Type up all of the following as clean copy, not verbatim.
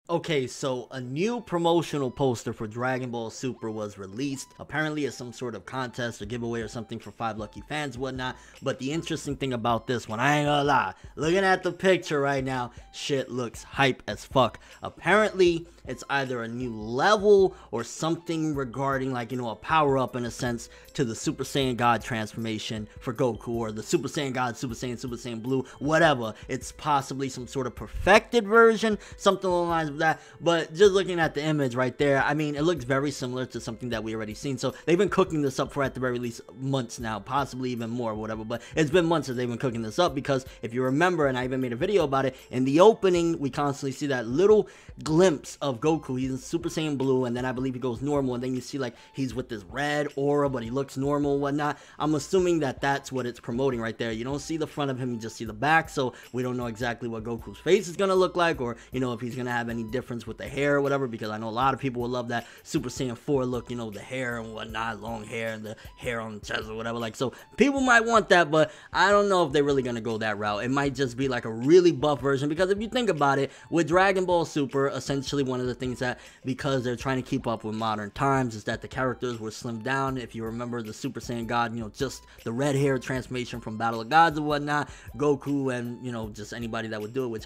Okay, so a new promotional poster for Dragon Ball Super was released. Apparently it's some sort of contest or giveaway or something for 5 lucky fans, whatnot. But the interesting thing about this one, I ain't gonna lie, looking at the picture right now, shit looks hype as fuck. Apparently it's either a new level or something regarding, like, you know, a power-up in a sense to the Super Saiyan God transformation for Goku, or the Super Saiyan God, Super Saiyan Blue, whatever. It's possibly some sort of perfected version, something along the lines of that. But just looking at the image right there, I mean, it looks very similar to something that we already seen. So they've been cooking this up for, at the very least, months now, possibly even more, whatever. But it's been months that they've been cooking this up, because if you remember, and I even made a video about it, in the opening we constantly see that little glimpse of Goku. He's in Super Saiyan Blue, and then I believe he goes normal, and then you see like he's with this red aura, but he looks normal and whatnot. I'm assuming that that's what it's promoting right there. You don't see the front of him, you just see the back, so we don't know exactly what Goku's face is gonna look like, or, you know, if he's gonna have any difference with the hair or whatever, because I know a lot of people would love that Super Saiyan 4 look, you know, the hair and whatnot, long hair and the hair on the chest or whatever. Like, so people might want that, but I don't know if they're really gonna go that route. It might just be like a really buff version, because if you think about it, with Dragon Ball Super, essentially one of the things that, because they're trying to keep up with modern times, is that the characters were slimmed down. If you remember the Super Saiyan God, you know, just the red hair transformation from Battle of Gods and whatnot, Goku, and, you know, just anybody that would do it, which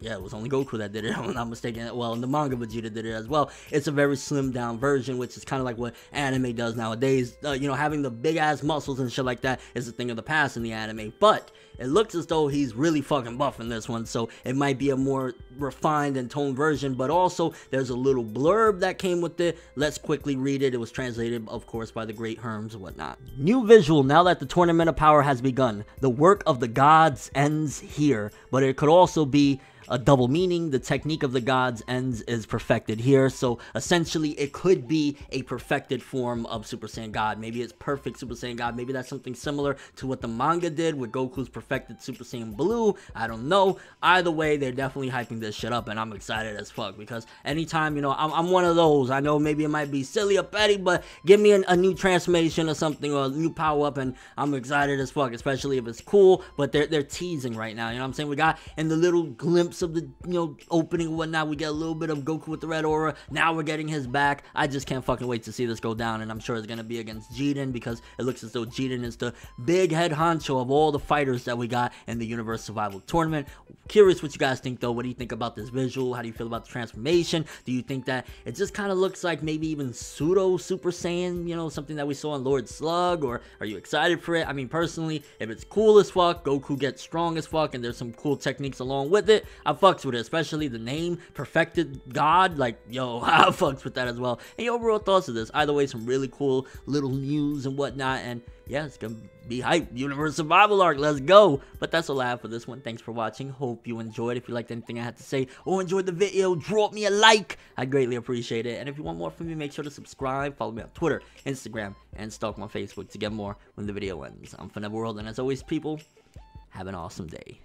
yeah, it was only Goku that did it, if I'm not mistaken. Well, in the manga, Vegeta did it as well. It's a very slimmed down version, which is kind of like what anime does nowadays. You know, having the big ass muscles and shit like that is a thing of the past in the anime. But it looks as though he's really fucking buff in this one, so it might be a more refined and toned version. But also, there's a little blurb that came with it. Let's quickly read it. It was translated, of course, by the great Herms and whatnot. New visual: now that the Tournament of Power has begun, the work of the gods ends here. But it could also be a double meaning. The technique of the gods ends is perfected here. So essentially it could be a perfected form of Super Saiyan God. Maybe it's perfect Super Saiyan God. Maybe that's something similar to what the manga did with Goku's perfected Super Saiyan Blue. I don't know. Either way, they're definitely hyping this shit up, and I'm excited as fuck, because anytime, you know, I'm one of those. I know maybe it might be silly or petty, but give me a new transformation or something, or a new power up, and I'm excited as fuck, especially if it's cool. But they're teasing right now, you know what I'm saying? We got in the little glimpse of the, you know, opening and whatnot, we get a little bit of Goku with the red aura. Now we're getting his back. I just can't fucking wait to see this go down, and I'm sure it's gonna be against Jiren, because it looks as though Jiren is the big head honcho of all the fighters that we got in the Universe Survival Tournament. Curious what you guys think, though. What do you think about this visual? How do you feel about the transformation? Do you think that it just kind of looks like maybe even pseudo Super Saiyan, you know, something that we saw in Lord Slug? Or are you excited for it? I mean, personally, if it's cool as fuck, Goku gets strong as fuck, and there's some cool techniques along with it, I fucks with it, especially the name Perfected God. Like, yo, I fucks with that as well. And your overall thoughts of this? Either way, some really cool little news and whatnot, and yeah, it's gonna be hype. Universe Survival Arc, let's go. But that's all I have for this one. Thanks for watching. Hope you enjoyed. If you liked anything I had to say or enjoyed the video, drop me a like. I greatly appreciate it. And if you want more from me, make sure to subscribe. Follow me on Twitter, Instagram, and stalk my Facebook to get more when the video ends. I'm ForneverWorld, and as always, people, have an awesome day.